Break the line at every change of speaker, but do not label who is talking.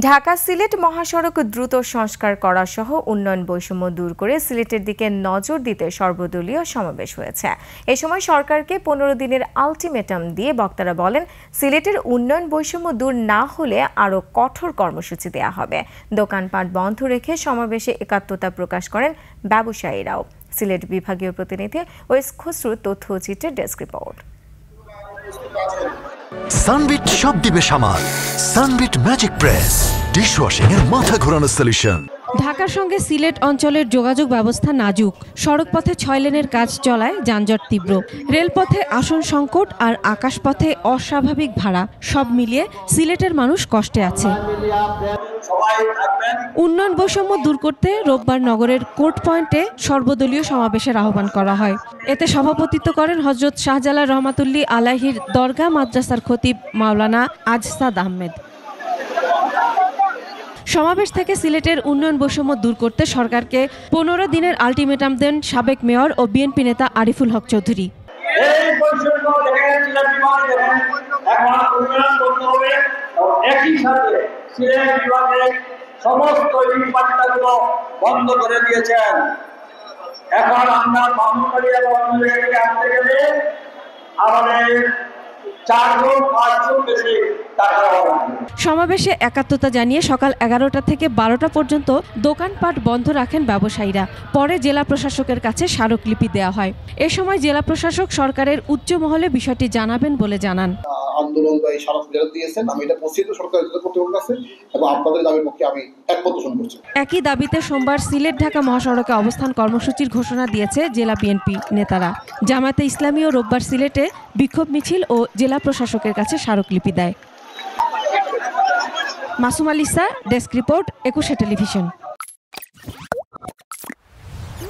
ঢাকা সিলেট মহাসড়ক দ্রুত সংস্কার করা সহ উন্নয়ন বৈষম্য দূর করে সিলেটের দিকে নজর দিতে সর্বদলীয় সমাবেশ হয়েছে। এ সময় সরকারকে 15 দিনের আলটিমেটাম দিয়ে বক্তারা বলেন, সিলেটের উন্নয়ন বৈষম্য দূর না হলে আরও কঠোর কর্মসূচি দেওয়া হবে। দোকানপাট বন্ধ রেখে সমাবেশে একাত্মতা প্রকাশ করেন ব্যবসায়ীরাও। সিলেট বিভাগীয় প্রতিনিধি ওয়েস খসরুর তথ্যচিত্রের ডেস্ক রিপোর্ট।
সানবিট সব দিবে সামাল। সানবিট ম্যাজিক প্রেস ডিশওয়াশিং এর মাথা ঘোরানো সলিউশন।
ঢাকার সঙ্গে সিলেট অঞ্চলের যোগাযোগ ব্যবস্থা নাজুক। সড়কপথে 6 লেনের কাজ চলায় যানজট তীব্র। রেলপথে আসন সংকট আর আকাশপথে অস্বাভাবিক ভাড়া, সব মিলিয়ে সিলেটের মানুষ কষ্টে আছে। উন্নয়ন বৈষম্য দূর করতে রোববার নগরের কোর্ট পয়েন্টে সর্বদলীয় সমাবেশের আহ্বান করা হয়। এতে সভাপতিত্ব করেন হযরত শাহজালাল রহমাতুল্লাহ আলাইহির দরগাহ মাদ্রাসার খতিব মাওলানা আজসাদ আহমেদ। সমাবেশ থেকে সিলেটের উন্নয়ন বৈষম্য দূর করতে সরকারকে 15 দিনের আলটিমেটাম দেন সাবেক মেয়র ও বিএনপি নেতা আরিফুল হক চৌধুরী।
সমস্ত ইটভাটাগুলো বন্ধ করে দিয়েছেন। এখন আমরা মামুনবাড়ি এবং অন্য জায়গায় আনতে গেলে আমাদের 4 গুণ 5 গুণ বেশি টাকা হবে।
সমাবেশে একাত্মতা জানিয়ে সকাল 11টা থেকে 12টা পর্যন্ত দোকানপাট বন্ধ রাখেন ব্যবসায়ীরা। পরে জেলা প্রশাসকের কাছে স্মারকলিপি দেওয়া হয়। এ সময় জেলা প্রশাসক সরকারের উচ্চ মহলে বিষয়টি জানাবেন বলে জানান।
আন্দোলন বা এই স্মারক যারা দিয়েছেন, আমি এটা পৌঁছে সরকারের কর্তৃপক্ষের কাছে এবং আপনাদের দাবির পক্ষে আমি একমত পোষণ করছি।
একই দাবিতে সোমবার সিলেট ঢাকা মহাসড়কে অবস্থান কর্মসূচির ঘোষণা দিয়েছে জেলা বিএনপি নেতারা। জামায়াতে ইসলামী ও রোববার সিলেটে বিক্ষোভ মিছিল ও জেলা প্রশাসকের কাছে স্মারকলিপি দেয়। Masum আলিসা, desk report, 21 television.